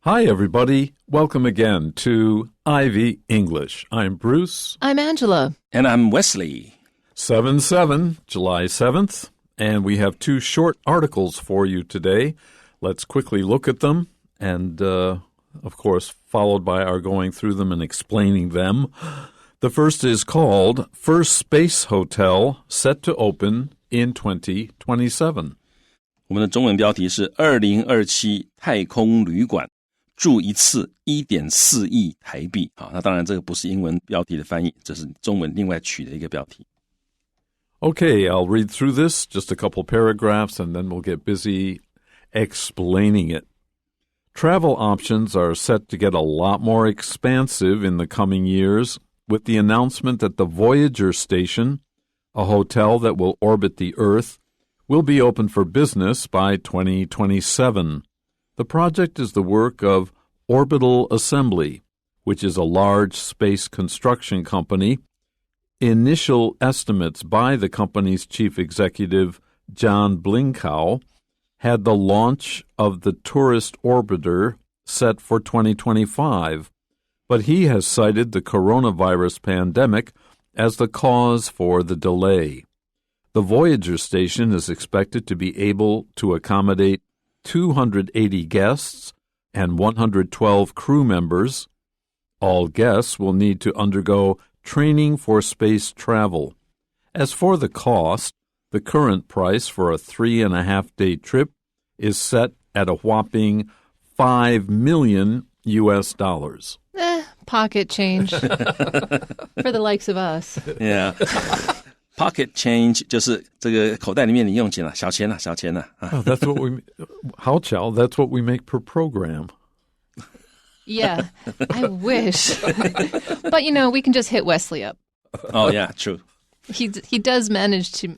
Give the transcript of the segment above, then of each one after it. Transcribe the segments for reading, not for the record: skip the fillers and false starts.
Hi, everybody. Welcome again to Ivy English. I'm Bruce. I'm Angela. And I'm Wesley. 7/7, July 7th, and we have two short articles for you today. Let's quickly look at them, and, of course, followed by our going through them and explaining them. The first is called First Space Hotel Set to Open in 2027. 我们的中文标题是2027太空旅馆住一次 1.4 亿台币。好，那当然这个不是英文标题的翻译，这是中文另外取的一个标题。Okay, I'll read through this, just a couple paragraphs, and then we'll get busy explaining it. Travel options are set to get a lot more expansive in the coming years with the announcement that the Voyager station, a hotel that will orbit the Earth, will be open for business by 2027. The project is the work of Orbital Assembly, which is a large space construction company. Initial estimates by the company's chief executive, John Blinkow, had the launch of the tourist orbiter set for 2025, but he has cited the coronavirus pandemic as the cause for the delay. The Voyager station is expected to be able to accommodate 280 guests and 112 crew members. All guests will need to undergo training for space travel. As for the cost, the current price for a 3.5-day trip is set at a whopping $5 million. Pocket change for the likes of us. Yeah. Pocket change 就是这个口袋里面零用钱啦，小钱啦，小钱啦。Oh, that's what we, 好巧, that's what we make per program. Yeah, I wish. But, we can just hit Wesley up. Oh, yeah, true. He does manage to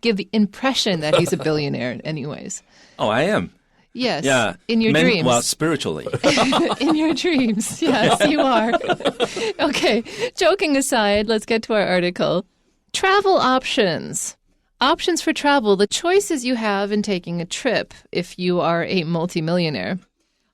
give the impression that he's a billionaire anyways. Oh, I am? Yes, yeah. In your dreams. Well, spiritually. In your dreams, yes, you are. Okay, joking aside, let's get to our article. Travel options. Options for travel, the choices you have in taking a trip if you are a multimillionaire,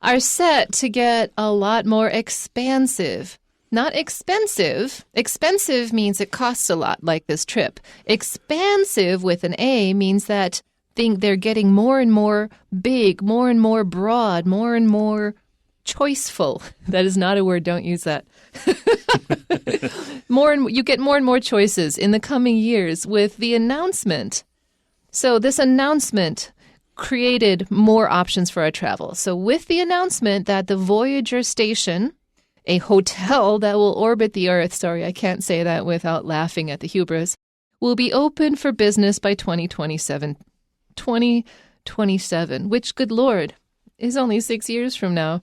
are set to get a lot more expansive. Not expensive. Expensive means it costs a lot, like this trip. Expansive with an A means that they're getting more and more big, more and more broad, more and more choiceful. That is not a word. Don't use that. You get more and more choices in the coming years with the announcement. So this announcement created more options for our travel. So with the announcement that the Voyager station, a hotel that will orbit the Earth, sorry, I can't say that without laughing at the hubris, will be open for business by 2027. 2027, which, good Lord, is only 6 years from now.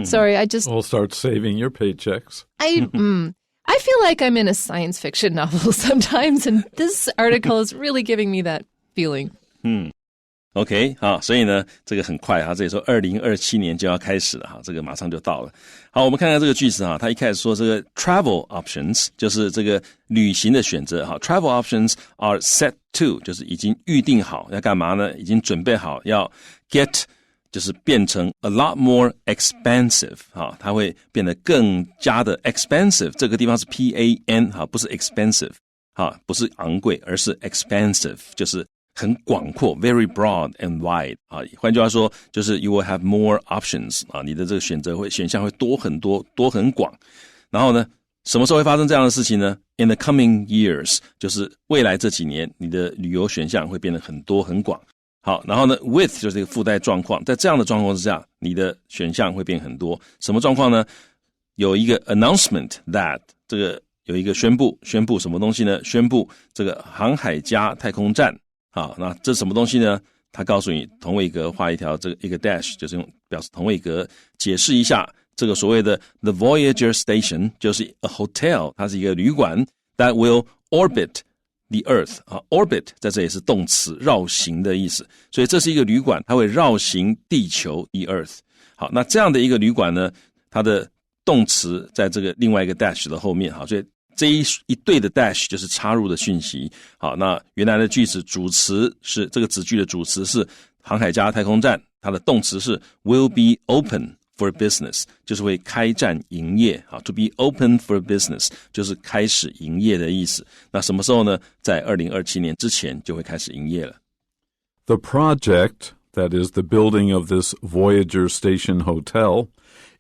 Sorry, We'll start saving your paychecks. I feel like I'm in a science fiction novel sometimes, and this article is really giving me that feeling. OK, 好，所以呢，这个很快哈，这里说2027年就要开始了哈，这个马上就到了。好，我们看看这个句子哈，他一开始说这个 travel options 就是这个旅行的选择哈 ，travel options are set to 就是已经预定好要干嘛呢？已经准备好要 get 就是变成 a lot more expensive 哈，它会变得更加的 expensive， 这个地方是 PAN 哈，不是 expensive 哈，不是昂贵，而是 expansive， 就是很广阔 very broad and wide 啊，换句话说就是 you will have more options 啊，你的这个选项会多很多，多很广。然后呢，什么时候会发生这样的事情呢？ In the coming years 就是未来这几年你的旅游选项会变得很多很广。好，然后呢 with 就是一个附带状况，在这样的状况之下你的选项会变很多。什么状况呢？有一个 announcement that 这个有一个宣布什么东西呢？宣布这个航海家太空站。好，那这是什么东西呢？他告诉你同位格画一条这个一个 dash， 就是用表示同位格，解释一下这个所谓的 The Voyager Station 就是 a hotel， 它是一个旅馆 that will orbit the Earth 啊 ，orbit 在这里是动词绕行的意思，所以这是一个旅馆，它会绕行地球 the Earth。好，那这样的一个旅馆呢，它的动词在这个另外一个 dash 的后面，好，所以这一对的 dash 就是插入的讯息。好，那原来的句子主词是这个子句的主词是航海家太空站，它的动词是 will be open for business 就是会开展营业啊 ，to be open for business 就是开始营业的意思。那什么时候呢？在2027年之前就会开始营业了。The project, that is the building of this Voyager Station Hotel,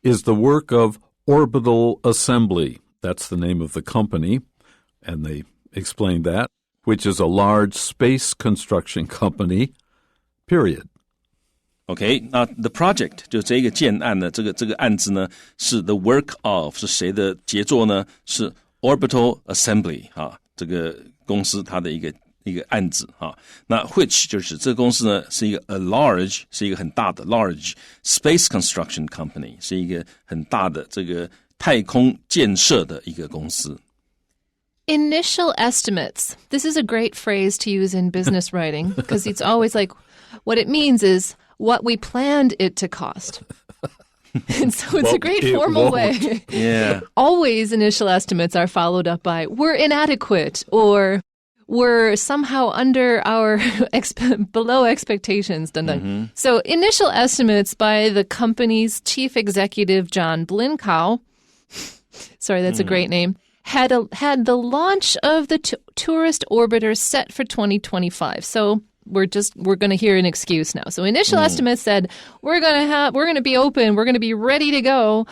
is the work of Orbital Assembly. That's the name of the company, and they explained that, which is a large space construction company, period. OK， 那 the project 就这个建案呢，这个案子呢是 the work of 是谁的杰作呢？是 Orbital Assembly 啊，这个公司它的一个案子啊。那 which 就是这个公司呢是一个 a large 是一个很大的 large space construction company 是一个很大的这个太空建设的一个公司。Initial estimates. This is a great phrase to use in business writing because it's always like what it means is what we planned it to cost. And so it's a great formal way. Yeah. Always initial estimates are followed up by we're inadequate or we're somehow under our below expectations. Mm-hmm. So initial estimates by the company's chief executive, John Blinkow. Sorry, that's a great name. Had the launch of the tourist orbiter set for 2025. So we're going to hear an excuse now. So initial estimates said we're going to be open, we're going to be ready to go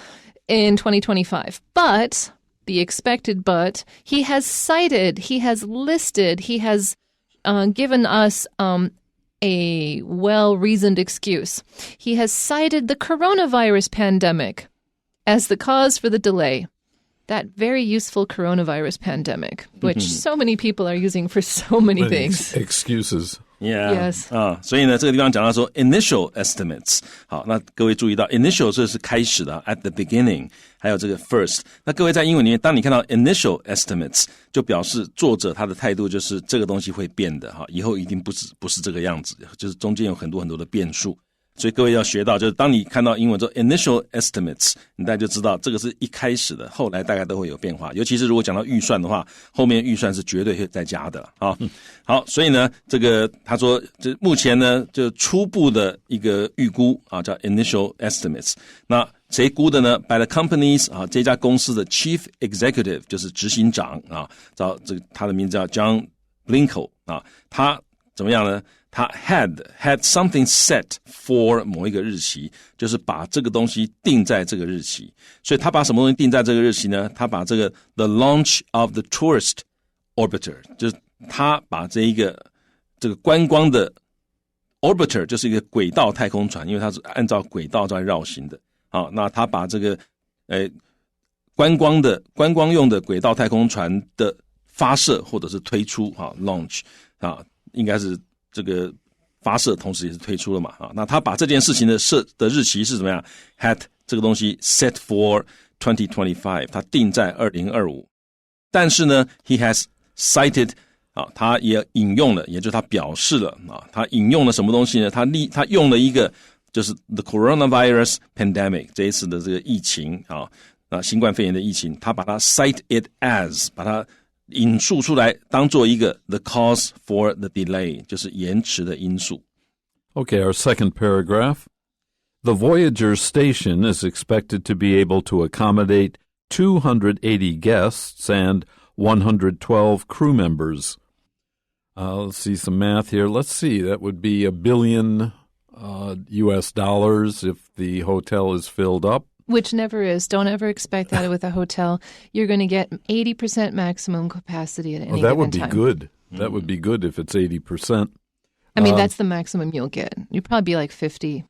in 2025. But the expected but, he has cited, he has listed, he has given us a well-reasoned excuse. He has cited the coronavirus pandemic as the cause for the delay. That very useful coronavirus pandemic, which so many people are using for so many things. Excuses. Yeah. Yes. 所以呢，这个地方讲到说 initial estimates。好，那各位注意到 initial 这是开始的 at the beginning， 还有这个 first。那各位在英文里面，当你看到 initial estimates， 就表示作者他的态度就是这个东西会变的哈，以后一定不是这个样子，就是中间有很多很多的变数。所以各位要学到，就是当你看到英文说 initial estimates， 你大概就知道这个是一开始的，后来大概都会有变化。尤其是如果讲到预算的话，后面预算是绝对会再加的啊。好，所以呢，这个他说，这目前呢，就初步的一个预估啊，叫 initial estimates。那谁估的呢 ？By the companies 啊，这家公司的 chief executive 就是执行长啊，叫这个他的名字叫 John Blinkow 啊，他怎么样呢？他 had something set for 某一个日期，就是把这个东西定在这个日期。所以他把什么东西定在这个日期呢？他把这个 the launch of the tourist orbiter， 就是他把这个观光的 orbiter 就是一个轨道太空船，因为它是按照轨道在绕行的。好，那他把这个观光用的轨道太空船的发射或者是推出launch 啊，应该是这个发射同时也是推出了嘛啊，那他把这件事情的日期是怎么样 had 这个东西 set for 2025， 他定在2025，但是呢 he has cited 啊，他也引用了，也就是他表示了啊，他引用了什么东西呢？他用了一个就是 the coronavirus pandemic 这一次的这个疫情啊，新冠肺炎的疫情，他把它 cite it as 把它引述出来当做一个 the cause for the delay 就是延迟的因素。 Okay, our second paragraph. The Voyager station is expected to be able to accommodate 280 guests and 112 crew members. Let's see some math here. Let's see, that would be $1 billion US dollars if the hotel is filled up. Which never is. Don't ever expect that with a hotel. You're going to get 80% maximum capacity at any given time. That would be good. That would be good if it's 80%. I mean, that's the maximum you'll get. You'd probably be like 50.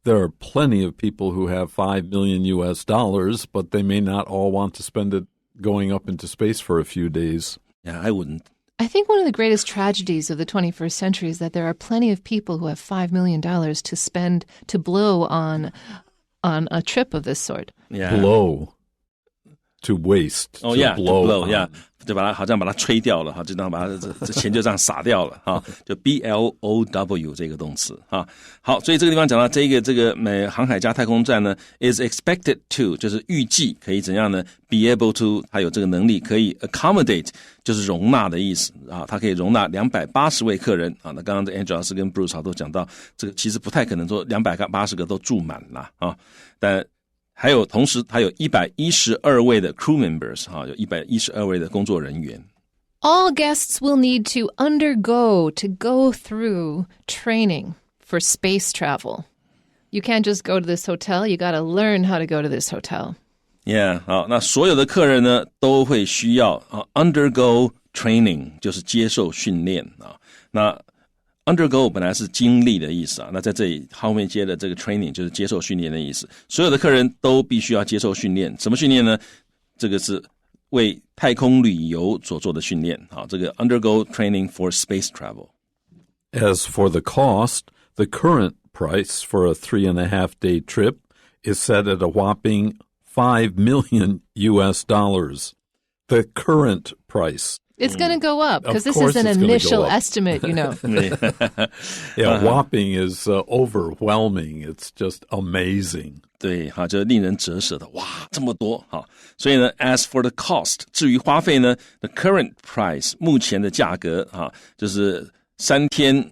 There are plenty of people who have $5 million US dollars, but they may not all want to spend it going up into space for a few days. Yeah, I wouldn't. I think one of the greatest tragedies of the 21st century is that there are plenty of people who have $5 million to spend, to blow on a trip of this sort. Yeah. Blow. To waste. Oh, to yeah, blow. to blow, yeah. 就把它好像把它吹掉了哈，就当把它这钱就这样撒掉了哈，就 blow 这个动词啊。好，所以这个地方讲到这个航海家太空站呢 is expected to 就是预计可以怎样呢 be able to 它有这个能力可以 accommodate 就是容纳的意思啊，它可以容纳280位客人啊。那刚刚的 Angela 老师跟 Bruce 都讲到，这个其实不太可能说280个都住满啦啊，但还有同时还有112位的 crew members 有112位的工作人员。All guests will need to go through training for space travel. You can't just go to this hotel, you got to learn how to go to this hotel. Yeah, 好，那所有的客人呢都会需要undergo training 就是接受训练啊。那Undergo 本来是经历的意思啊，那在这里后面接的这个 training 就是接受训练的意思。所有的客人都必须要接受训练，什么训练呢？这个是为太空旅游所做的训练啊，这个 undergo training for space travel. As for the cost, the current price for a 3.5-day trip is set at a whopping $5 million. The current price.It's going to go up because this is an initial estimate, you know. Yeah, whopping is overwhelming. It's just amazing. 对，就令人折舌的，哇，这么多所以呢 ，as for the cost， 至于花费呢 ，the current price， 目前的价格就是3天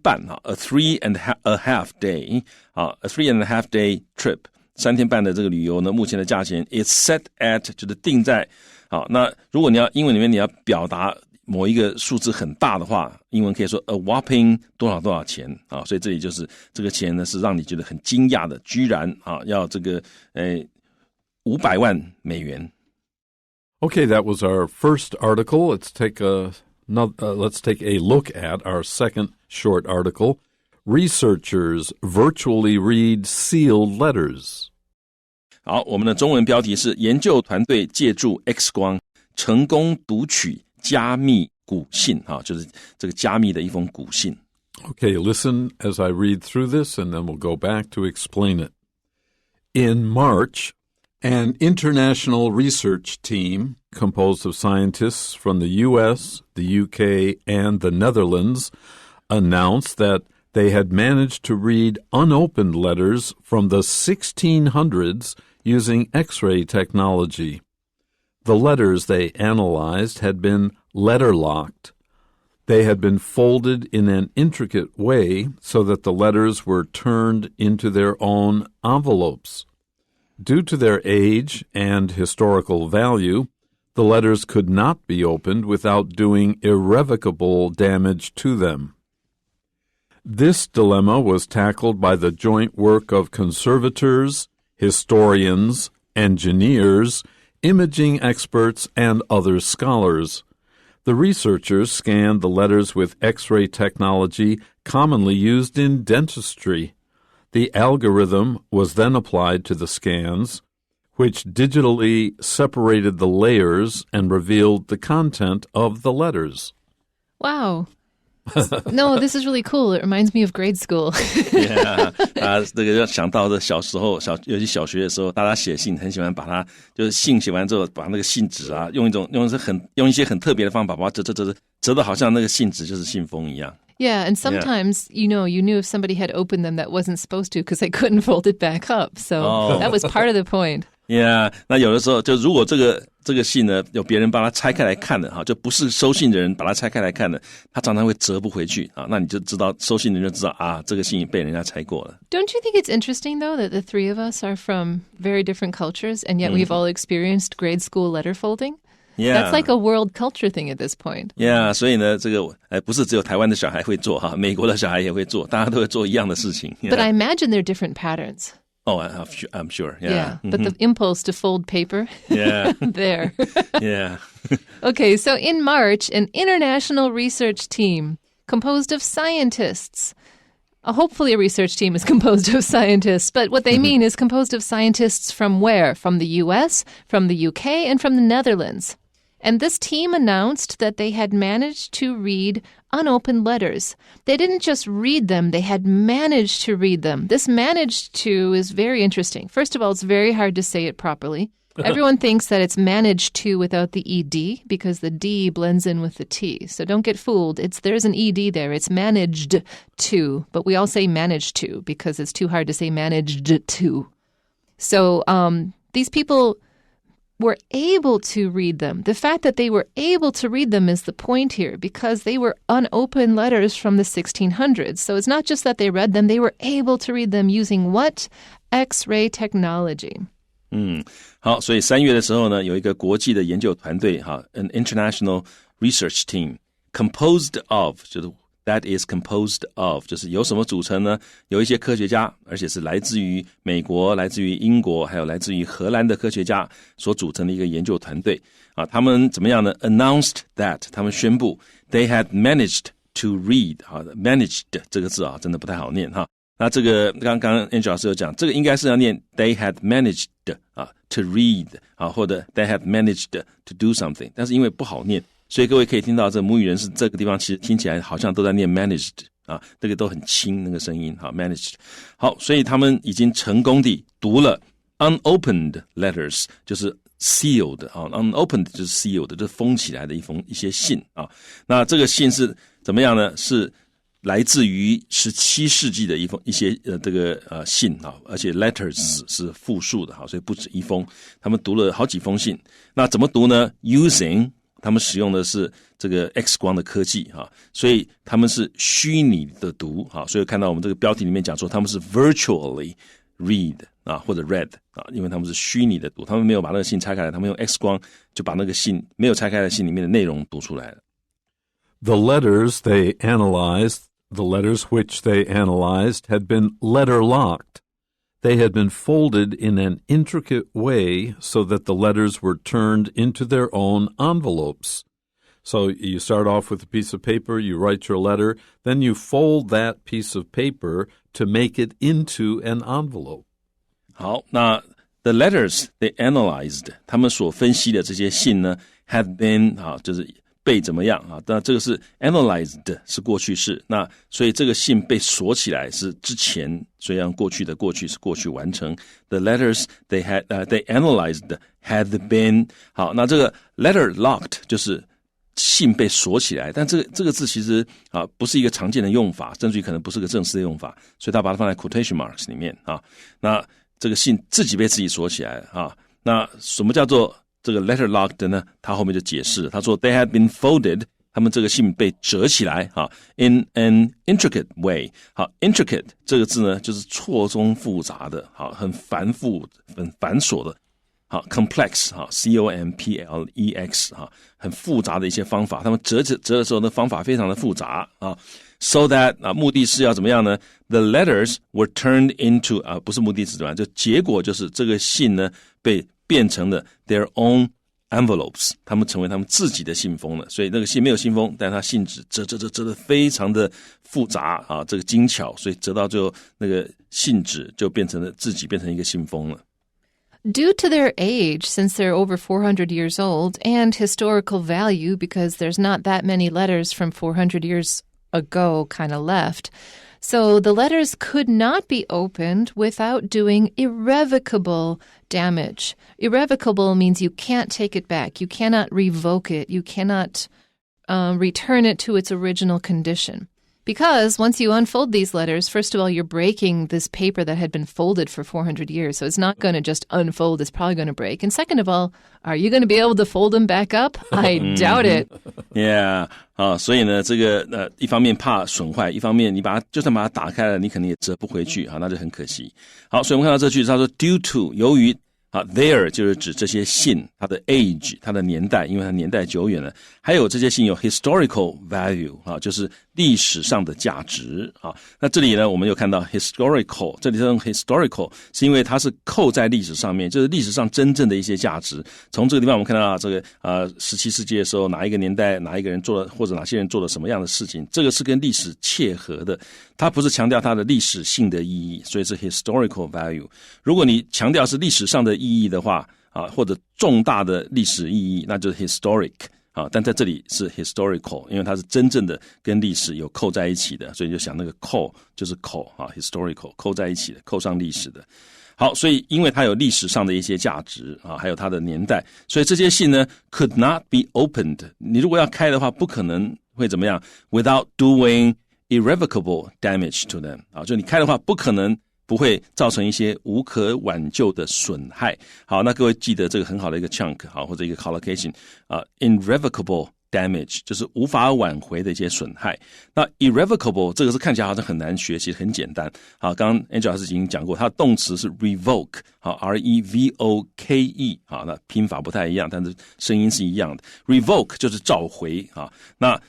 半a 3.5 day a 3.5 day trip， 3天半的这个旅游呢，目前的价钱 is set at 就是定在。好，那如果你要英文里面你要表达某一个数字很大的话，英文可以说 a whopping 多少钱啊，所以这里就是这个钱呢是让你觉得很惊讶的，居然要这个$500万。Okay, that was our first article. Let's take a look at our second short article. Researchers virtually read sealed letters.好，我们的中文标题是研究团队借助 X 光成功读取加密古信就是这个加密的一封古信。Okay, listen as I read through this and then we'll go back to explain it. In March, an international research team composed of scientists from the US, the UK, and the Netherlands announced that they had managed to read unopened letters from the 1600s using X-ray technology. The letters they analyzed had been letter-locked. They had been folded in an intricate way so that the letters were turned into their own envelopes. Due to their age and historical value, the letters could not be opened without doing irrevocable damage to them. This dilemma was tackled by the joint work of conservators, historians, engineers, imaging experts, and other scholars. The researchers scanned the letters with X-ray technology commonly used in dentistry. The algorithm was then applied to the scans, which digitally separated the layers and revealed the content of the letters. Wow. No, this is really cool. It reminds me of grade school. Yeah, 这个要想到的小时候尤其小学的时候，大家写信很喜欢把它就是信写完之后，把那个信纸用一些很特别的方法把它折得好像那个信纸就是信封一样。Yeah, and sometimes, you knew if somebody had opened them that wasn't supposed to because they couldn't fold it back up. So that was part of the point. Yeah, 那有的时候就如果这个信呢有别人把它拆开来看的就不是收信的人把它拆开来看的，他常常会折不回去那你就知道收信的人就知道这个信被人家拆过了。Don't you think it's interesting though that the three of us are from very different cultures and yet we've all experienced grade school letter folding?Yeah. That's like a world culture thing at this point. Yeah, 所以呢，这个不是只有台湾的小孩会做美国的小孩也会做，大家都会做一样的事情。But I imagine they're different patterns. Oh, I'm sure. Yeah. But the impulse to fold paper. Yeah. There. Yeah. Okay, so in March, an international research team composed of scientists. Hopefully a research team is composed of scientists, but what they mean is composed of scientists from where? From the US, from the UK, and from the Netherlands. And this team announced that they had managed to read unopened letters. They didn't just read them, they had managed to read them. This managed to is very interesting. First of all, it's very hard to say it properly. Everyone thinks that it's managed to without the ed because the d blends in with the t. So don't get fooled. There's an ed there. It's managed to, but we all say managed to because it's too hard to say managed to. So these people were able to read them. The fact that they were able to read them is the point here because they were unopened letters from the 1600s. So it's not just that they read them, they were able to read them using what? X-ray technology. 好，所以3月的时候呢，有一个国际的研究团队，an international research team composed of 就是 that is composed of 就是由什么组成呢？有一些科学家，而且是来自于美国、来自于英国，还有来自于荷兰的科学家所组成的一个研究团队啊。他们怎么样呢 ？Announced that 他们宣布 they had managed to read managed 这个字真的不太好念哈。那这个刚刚 Angel 老师有讲，这个应该是要念 they had managed to read 或者 they had managed to do something， 但是因为不好念，所以各位可以听到这母语人士这个地方其实听起来好像都在念 managed 这个都很轻那个声音managed。好，所以他们已经成功地读了 unopened letters， 就是 sealed unopened 就是 sealed 就是封起来的一些信那这个信是怎么样呢？是来自于17世纪的一些这个信而且 letters 是复数的所以不止一封，他们读了好几封信。那怎么读呢 ？Using 他们使用的是这个 X 光的科技所以他们是虚拟的读所以看到我们这个标题里面讲说他们是 virtually read 或者 read 因为他们是虚拟的读，他们没有把那个信拆开来，他们用 X 光就把那个信没有拆开的信里面的内容读出来了。The letters which they analyzed had been letter-locked. They had been folded in an intricate way so that the letters were turned into their own envelopes. So you start off with a piece of paper, you write your letter, then you fold that piece of paper to make it into an envelope. 好，那 the letters they analyzed 他们所分析的这些信呢 had been 就是被怎么样那这个是 analyzed 是过去式，那所以这个信被锁起来是之前，所以用过去的过去是过去完成。The letters they analyzed had been 好，那这个 letter locked 就是信被锁起来，但这个字其实不是一个常见的用法，甚至于可能不是个正式的用法，所以他把它放在 quotation marks 里面那这个信自己被自己锁起来了那什么叫做这个 letter locked 呢？他后面就解释了，他说 they had been folded， 他们这个信被折起来in an intricate way。好 ，intricate 这个字呢，就是错综复杂的，很繁复、很繁琐的。好 ，complex complex 很复杂的一些方法。他们折的时候呢，方法非常的复杂So that 目的是要怎么样呢 ？The letters were turned into 不是目的是怎么样，就结果就是这个信呢被变成了 their own envelopes， 他们成为他们自己的信封了。所以那个信没有信封，但是它信纸折得非常的复杂这个精巧，所以折到最后那个信纸就变成了自己变成一个信封了。Due to their age, since they're over 400 years old, and historical value, because there's not that many letters from 400 years ago kind of left, so the letters could not be opened without doing irrevocable damage. Irrevocable means you can't take it back. You cannot revoke it. You cannot return it to its original condition. Because once you unfold these letters, first of all, you're breaking this paper that had been folded for 400 years. So it's not going to just unfold. It's probably going to break. And second of all, are you going to be able to fold them back up? I doubt it. Yeah. 所以呢，这个一方面怕损坏，一方面你就算把它打开了，你可能也折不回去那就很可惜。好，所以我们看到这句子，他说 due to 由于there 就是指这些信它的 age 它的年代，因为它年代久远了，还有这些信有 historical value 就是历史上的价值那这里呢我们又看到 historical， 这里用 historical 是因为它是扣在历史上面，就是历史上真正的一些价值。从这个地方我们看到这个17世纪的时候哪一个年代哪一个人做了或者哪些人做了什么样的事情，这个是跟历史切合的，它不是强调它的历史性的意义，所以是 historical value。如果你强调是历史上的意义的话或者重大的历史意义，那就是 historic但在这里是 historical， 因为它是真正的跟历史有扣在一起的，所以就想那个扣就是扣historical 扣在一起的，扣上历史的。好，所以因为它有历史上的一些价值啊，还有它的年代，所以这些信呢 could not be opened。你如果要开的话，不可能会怎么样 ？Without doing irrevocable damage to them 啊，就你开的话，不可能不会造成一些无可挽救的损害。好，那各位记得这个很好的一个 chunk 好，或者一个 collocation 啊 ，irrevocable damage 就是无法挽回的一些损害。那 irrevocable 这个是看起来好像很难学，其实很简单。好，刚刚 Angel 老师已经讲过，它的动词是 revoke， 好 ，R-E-V-O-K-E， 好，那拼法不太一样，但是声音是一样的。revoke 就是召回啊，那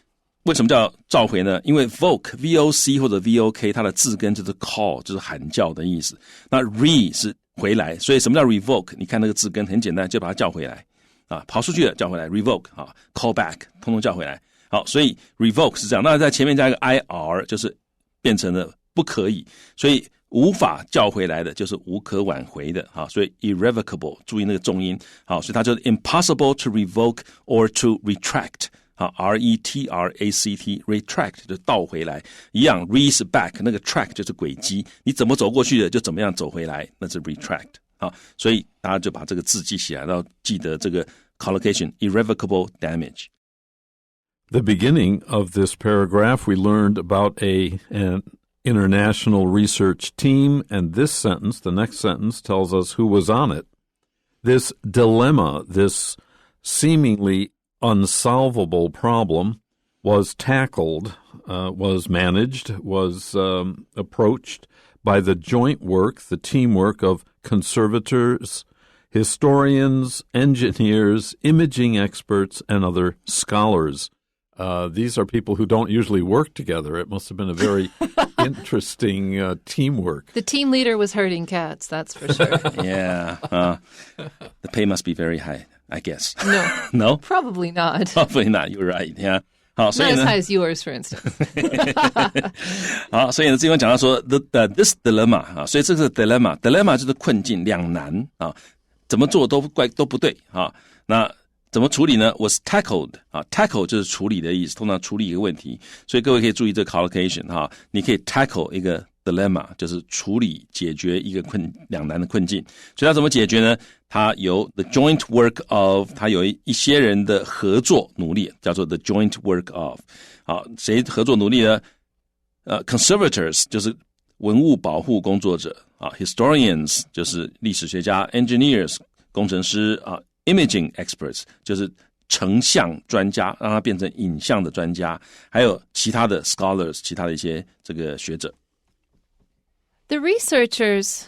为什么叫召回呢？因为 voke V-O-C 或者 V-O-K 它的字根就是 call， 就是喊叫的意思。那 re 是回来，所以什么叫 revoke？ 你看那个字根很简单，就把它叫回来啊，跑出去了叫回来 revoke 啊 ，call back 通通叫回来。好，所以 revoke 是这样，那在前面加一个 ir 就是变成了不可以，所以无法叫回来的就是无可挽回的啊，所以 irrevocable 注意那个重音，好，所以它就是 impossible to revoke or to retract。好 ，R-E-T-R-A-C-T retract 就倒回来一样 ，re 是 back， 那个 track 就是轨迹，你怎么走过去的就怎么样走回来，那是 retract。好，所以大家就把这个字记起来，然后记得这个 collocation irrevocable damage。 The beginning of this paragraph, we learned about an international research team, and this sentence, the next sentence, tells us who was on it. This dilemma, this seemingly unsolvable problem was tackled, was managed, was approached by the joint work, the teamwork of conservators, historians, engineers, imaging experts, and other scholars. These are people who don't usually work together. It must have been a very interesting teamwork. The team leader was herding cats, that's for sure. Yeah, the pay must be very high, I guess. No. No? Probably not. Probably not, you're right. Yeah. 好，所以 Not 呢 as high as yours, for instance. 好，所以呢，这地方讲到说 this dilemma 啊，所以这个 dilemma 就是困境、两难啊，怎么做都不对啊。那怎么处理呢 ？Was tackled 啊 ，tackle 就是处理的意思，通常处理一个问题，所以各位可以注意这个 collocation 哈，你可以 tackle 一个 dilemma， 就是处理解决一个两难的困境。所以它怎么解决呢？它有 the joint work of， 它有一些人的合作努力，叫做 the joint work of。好，谁合作努力呢？conservators 就是文物保护工作者啊 ，historians 就是历史学家 ，engineers 工程师啊。Imaging experts 就是成像专家，让它变成影像的专家，还有其他的 scholars， 其他的一些这个学者。The researchers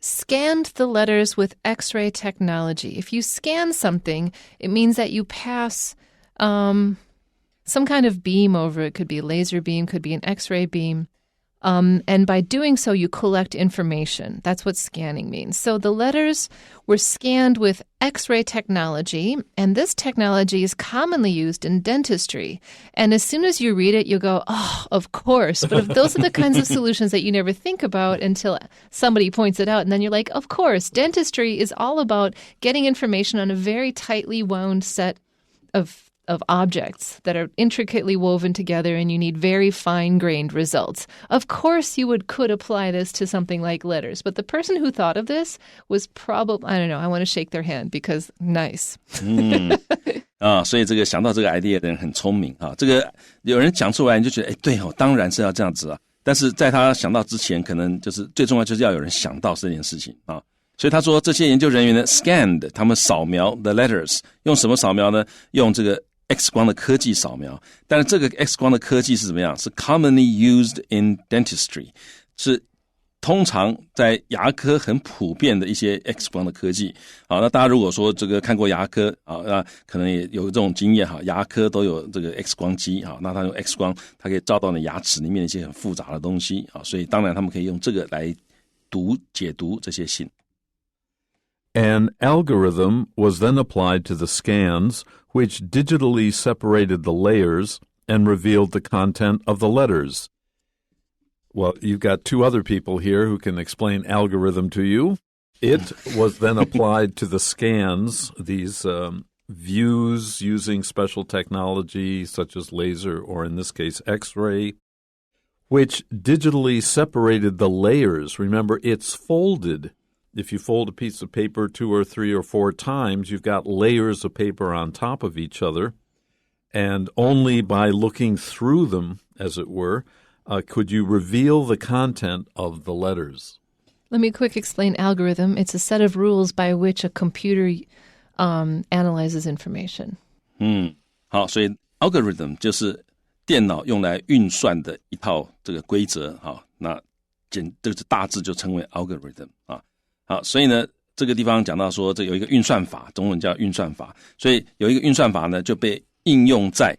scanned the letters with X-ray technology. If you scan something, it means that you pass some kind of beam over it. Could be a laser beam, could be an X-ray beam. And by doing so, you collect information. That's what scanning means. So the letters were scanned with X-ray technology, and this technology is commonly used in dentistry. And as soon as you read it, you go, oh, of course. But if those are the kinds of solutions that you never think about until somebody points it out, and then you're like, of course, dentistry is all about getting information on a very tightly wound set of objects that are intricately woven together, and you need very fine-grained results. Of course, you could apply this to something like letters, but the person who thought of this was probably, I don't know, I want to shake their hand because nice. 所以这个想到这个 idea 的人很聪明啊，这个有人讲出来你就觉得，对哦，当然是要这样子啊。但是在他想到之前，可能就是最重要就是要有人想到这件事情啊。所以他说这些研究人员呢 scanned 他们扫描 the letters， 用什么扫描呢？用这个X 光的科技扫描，但是这个 X 光的科技是怎么样？是 commonly used in dentistry， 是通常在牙科很普遍的一些 X 光的科技。好，那大家如果说这个看过牙科啊，那可能也有这种经验哈，牙科都有这个 X 光机啊，那它用 X 光，它可以照到你牙齿里面一些很复杂的东西啊，所以当然他们可以用这个来解读这些信。An algorithm was then applied to the scans, which digitally separated the layers and revealed the content of the letters. Well, you've got two other people here who can explain algorithm to you. It was then applied to the scans, these views using special technology such as laser or, in this case, X-ray, which digitally separated the layers. Remember, it's folded. if you fold a piece of paper 2 or 3 or 4 times, you've got layers of paper on top of each other. And only by looking through them, as it were, could you reveal the content of the letters. Let me quick explain algorithm. It's a set of rules by which a computer analyzes information. 好，所以 algorithm 就是电脑用来运算的一套这个规则。好，那这个大致就称为 algorithm 啊。好，所以呢，这个地方讲到说，这有一个运算法，中文叫运算法。所以有一个运算法呢，就被应用在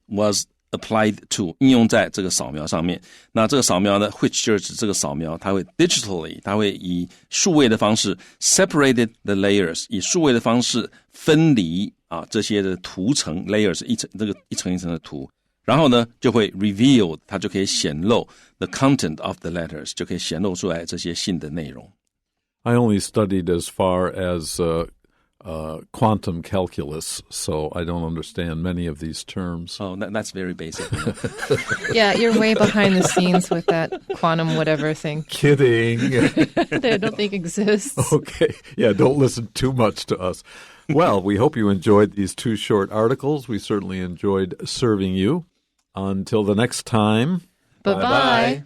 was applied to 应用在这个扫描上面。那这个扫描呢 which 就是指这个扫描，它会 digitally 它会以数位的方式 separated the layers 以数位的方式分离这些的图层 layers 这个一层一层的图，然后呢就会 reveal 它就可以显露 the content of the letters 就可以显露出来这些信的内容。I only studied as far as quantum calculus, so I don't understand many of these terms. Oh, that's very basic. Yeah, you're way behind the scenes with that quantum whatever thing. Kidding. That I don't think exists. Okay. Yeah, don't listen too much to us. Well, we hope you enjoyed these 2 short articles. We certainly enjoyed serving you. Until the next time. Bye-bye.